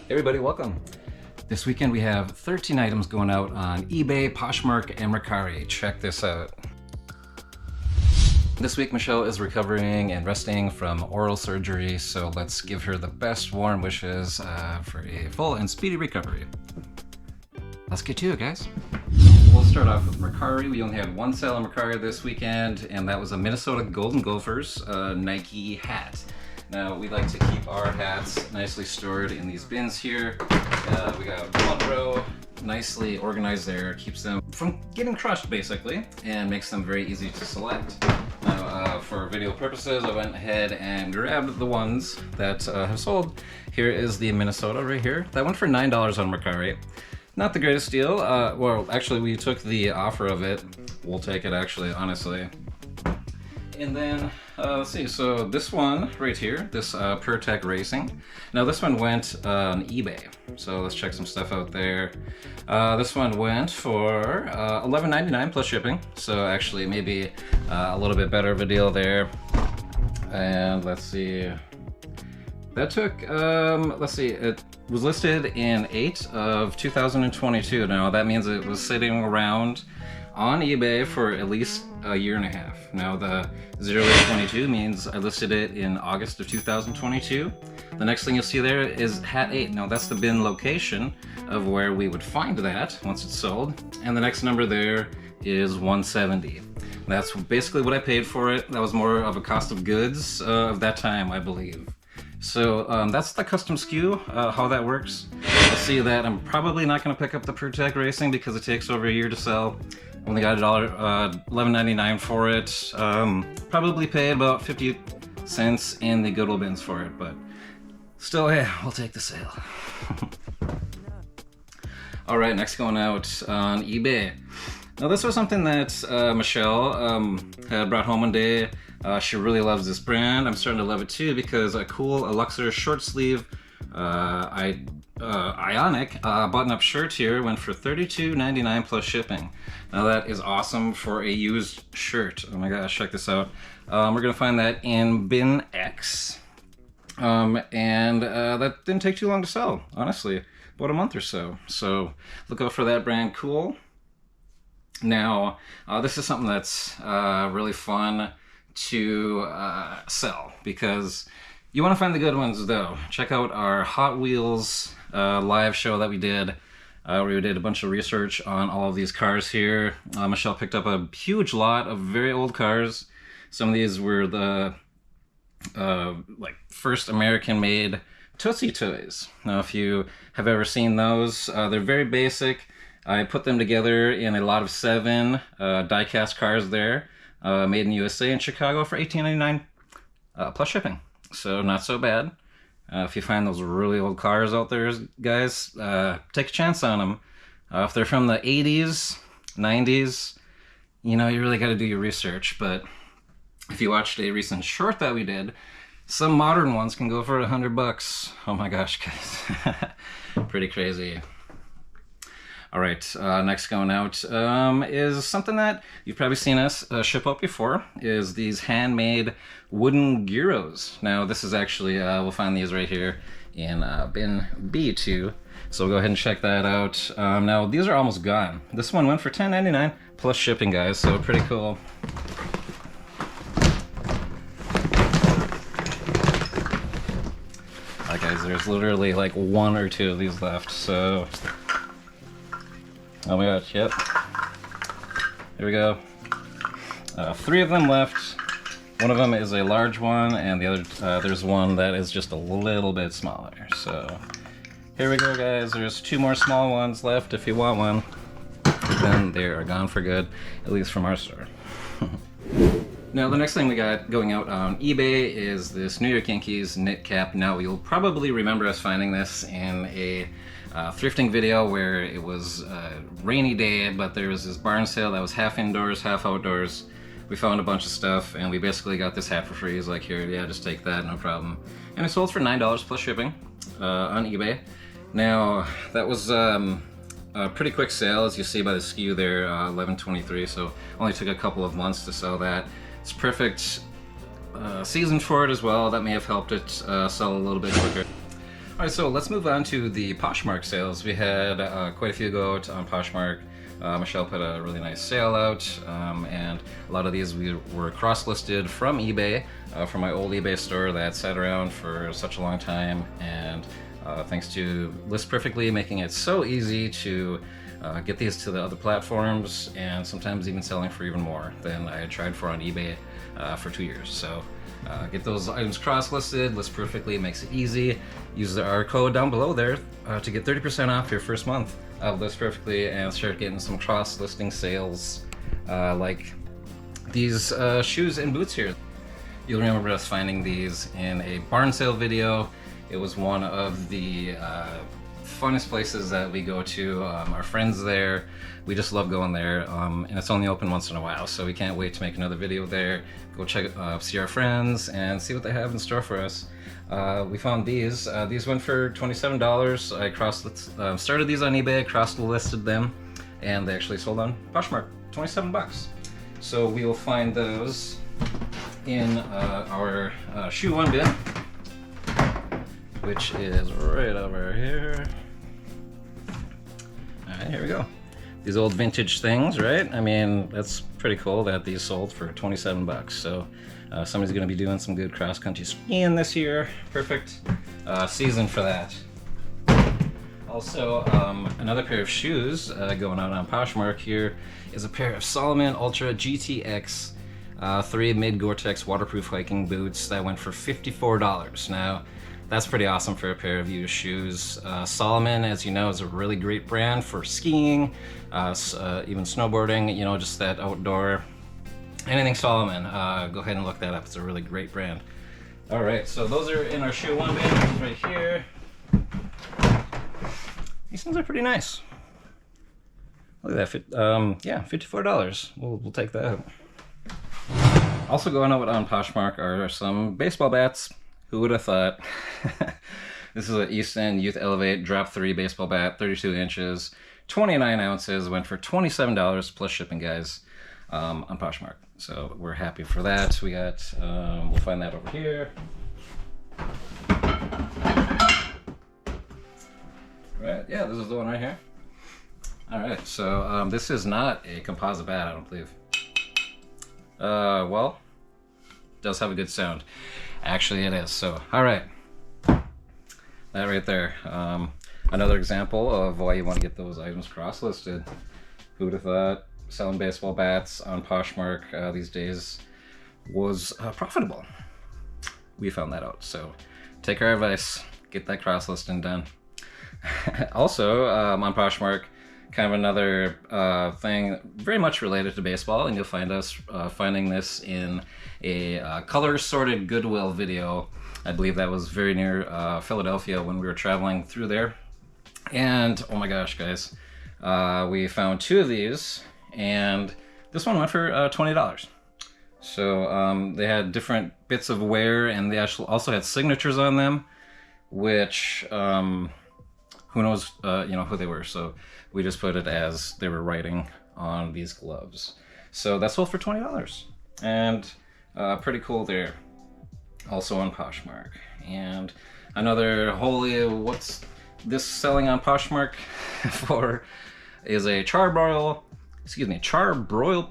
Hey everybody, welcome. This weekend we have 13 items going out on eBay, Poshmark, and Mercari. Check this out. This week Michelle is recovering and resting from oral surgery, so let's give her the best warm wishes for a full and speedy recovery. Let's get to it, guys. We'll start off with Mercari. We only had one sale on Mercari this weekend, and that was a Minnesota Golden Gophers Nike hat. Now, we like to keep our hats nicely stored in these bins here. We got one row nicely organized there, keeps them from getting crushed basically, and makes them very easy to select. Now, for video purposes, I went ahead and grabbed the ones that have sold. Here is the Minnesota right here. That went for $9 on Mercari. Not the greatest deal. Well, actually, we took the offer of it. We'll take it, actually, honestly. And then, let's see, so this one right here, this PureTech Racing. Now this one went on eBay, so let's check some stuff out there. This one went for $11.99 plus shipping, so actually maybe a little bit better of a deal there. And let's see, that took, let's see, it was listed in 8 of 2022. Now that means it was sitting around on eBay for at least a year and a half. Now the 0822 means I listed it in August of 2022. The next thing you'll see there is Hat 8. Now that's the bin location of where we would find that once it's sold. And the next number there is 170. That's basically what I paid for it. That was more of a cost of goods of that time, I believe. So that's the custom SKU, how that works. You'll see that I'm probably not going to pick up the PureTech Racing because it takes over a year to sell. Only got $11.99 for it. Probably paid about 50 cents in the Goodwill bins for it, but still, yeah, we'll take the sale. All right, next going out on eBay. Now this was something that Michelle had brought home one day. She really loves this brand. I'm starting to love it too because a cool Luxor short sleeve Ionic button-up shirt here went for $32.99 plus shipping. Now that is awesome for a used shirt. Oh my gosh, check this out. We're gonna find that in bin X. And that didn't take too long to sell, honestly. About a month or so. So look out for that brand, cool. Now, this is something that's really fun to sell because you want to find the good ones though. Check out our Hot Wheels live show that we did. We did a bunch of research on all of these cars here. Michelle picked up a huge lot of very old cars. Some of these were the like first American-made Tootsie Toys. Now, if you have ever seen those, they're very basic. I put them together in a lot of 7 die-cast cars there, made in the USA in Chicago for $18.99 plus shipping. So not so bad. If you find those really old cars out there, guys, take a chance on them. If they're from the 80s, 90s, you know, you really got to do your research. But if you watched a recent short that we did, some modern ones can go for $100. Oh my gosh, guys. Pretty crazy. All right, next going out is something that you've probably seen us ship out before, is these handmade wooden gyros. Now this is actually, we'll find these right here in bin B2, so we'll go ahead and check that out. Now these are almost gone. This one went for $10.99 plus shipping, guys, so pretty cool. Alright guys, there's literally like 1 or 2 of these left, so... Oh my gosh, yep. Here we go. 3 of them left. One of them is a large one, and the other, there's one that is just a little bit smaller. So, here we go, guys. There's 2 more small ones left if you want one. Then they are gone for good, at least from our store. Now, the next thing we got going out on eBay is this New York Yankees knit cap. Now, you'll probably remember us finding this in a thrifting video where it was a rainy day, but there was this barn sale that was half indoors, half outdoors. We found a bunch of stuff, and we basically got this hat for free. He's like, here, yeah, just take that, no problem. And it sold for $9 plus shipping on eBay. Now, that was a pretty quick sale, as you see by the SKU there, 1123, so only took a couple of months to sell that. It's perfect season for it as well. That may have helped it sell a little bit quicker. All right, so let's move on to the Poshmark sales. We had quite a few go out on Poshmark. Michelle put a really nice sale out, and a lot of these were cross-listed from eBay, from my old eBay store that sat around for such a long time, and thanks to List Perfectly making it so easy to get these to the other platforms, and sometimes even selling for even more than I had tried for on eBay for 2 years. So get those items cross-listed. List Perfectly makes it easy. Use our code down below there to get 30% off your first month of List Perfectly and start getting some cross-listing sales like these shoes and boots here. You'll remember us finding these in a barn sale video. It was one of the funnest places that we go to. Our friends there, we just love going there, and it's only open once in a while, so we can't wait to make another video there. Go check, see our friends and see what they have in store for us. We found these. These went for $27. I started these on eBay, cross-listed them, and they actually sold on Poshmark. 27 bucks. So we will find those in our shoe one bin, which is right over here. All right, here we go. These old vintage things, right? I mean, that's pretty cool that these sold for 27 bucks. So somebody's gonna be doing some good cross-country skiing this year. Perfect season for that. Also, another pair of shoes going out on Poshmark here is a pair of Salomon Ultra GTX 3 mid Gore-Tex waterproof hiking boots that went for $54. Now, that's pretty awesome for a pair of used shoes. Salomon, as you know, is a really great brand for skiing, even snowboarding, you know, just that outdoor, anything Salomon. Go ahead and look that up. It's a really great brand. All right, so those are in our shoe one bin right here. These things are pretty nice. Look at that, yeah, $54. We'll take that. Also going out on Poshmark are some baseball bats. Who would have thought? This is an East End Youth Elevate Drop 3 baseball bat, 32 inches, 29 ounces, went for $27 plus shipping, guys, on Poshmark. So we're happy for that. We got, we'll find that over here. Right, yeah, this is the one right here. All right, so this is not a composite bat, I don't believe. Well, it does have a good sound. Actually, it is. So, all right, that right there. Another example of why you want to get those items cross-listed. Who would have thought selling baseball bats on Poshmark these days was profitable? We found that out. So, take our advice. Get that cross-listing done. Also, on Poshmark, kind of another thing very much related to baseball, and you'll find us finding this in a color sorted Goodwill video. I believe that was very near Philadelphia when we were traveling through there. And oh my gosh, guys, we found two of these, and this one went for $20. So they had different bits of wear, and they actually also had signatures on them, which who knows, you know, who they were. So we just put it as they were writing on these gloves. So that sold for $20, and pretty cool there. Also on Poshmark. And another holy, what's this selling on Poshmark for is a Charbroil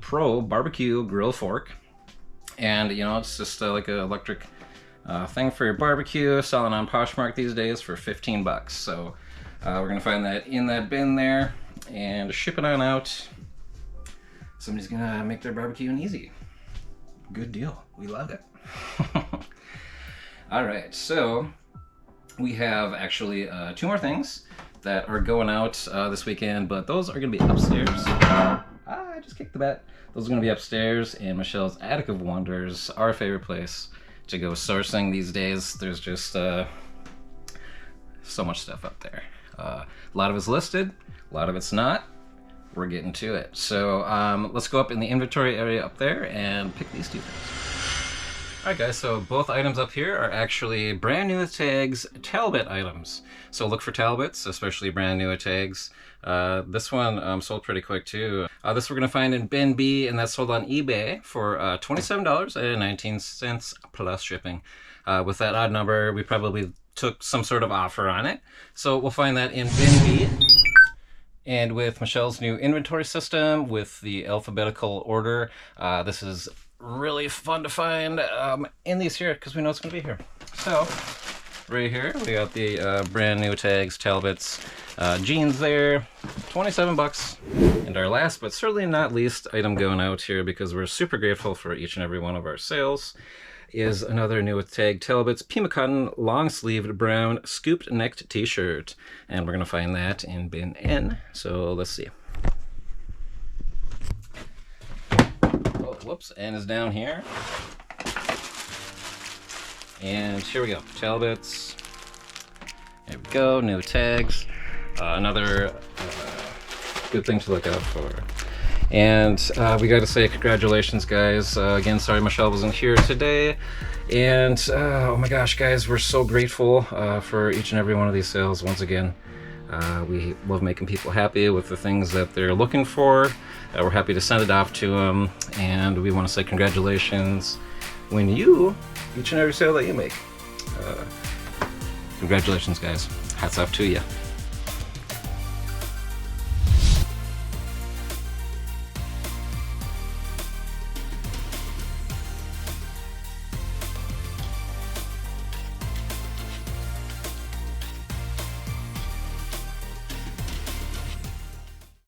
Pro barbecue grill fork. And you know, it's just like an electric thing for your barbecue, selling on Poshmark these days for 15 bucks. So we're gonna find that in that bin there and ship it on out. Somebody's gonna make their barbecuing easy. Good deal. We love it. All right, so we have actually two more things that are going out this weekend, but those are gonna be upstairs. I just kicked the bat. Those are gonna be upstairs in Michelle's Attic of Wonders, our favorite place to go sourcing these days. There's just so much stuff up there. A lot of it's listed, a lot of it's not. We're getting to it. So let's go up in the inventory area up there and pick these two things. All right, guys, so both items up here are actually brand new tags Talbot items. So look for Talbots, especially brand new tags. This one sold pretty quick too. This we're gonna find in bin B, and that's sold on eBay for $27.19 plus shipping. With that odd number, we probably took some sort of offer on it. So we'll find that in bin B. And with Michelle's new inventory system, with the alphabetical order, this is really fun to find in these here because we know it's going to be here. So right here we got the brand new tags, Talbots, jeans there, 27 bucks. And our last but certainly not least item going out here, because we're super grateful for each and every one of our sales, is another new tag, Talbots Pima Cotton long sleeved brown scooped necked t-shirt, and we're gonna find that in bin N. So let's see. Oh, whoops, N is down here. And here we go, Talbots. There we go, new tags. Another good thing to look out for. And we got to say congratulations, guys. Again, sorry Michelle wasn't here today. And oh my gosh, guys, we're so grateful for each and every one of these sales. Once again, we love making people happy with the things that they're looking for. We're happy to send it off to them. And we want to say congratulations when each and every sale that you make. Congratulations, guys. Hats off to you.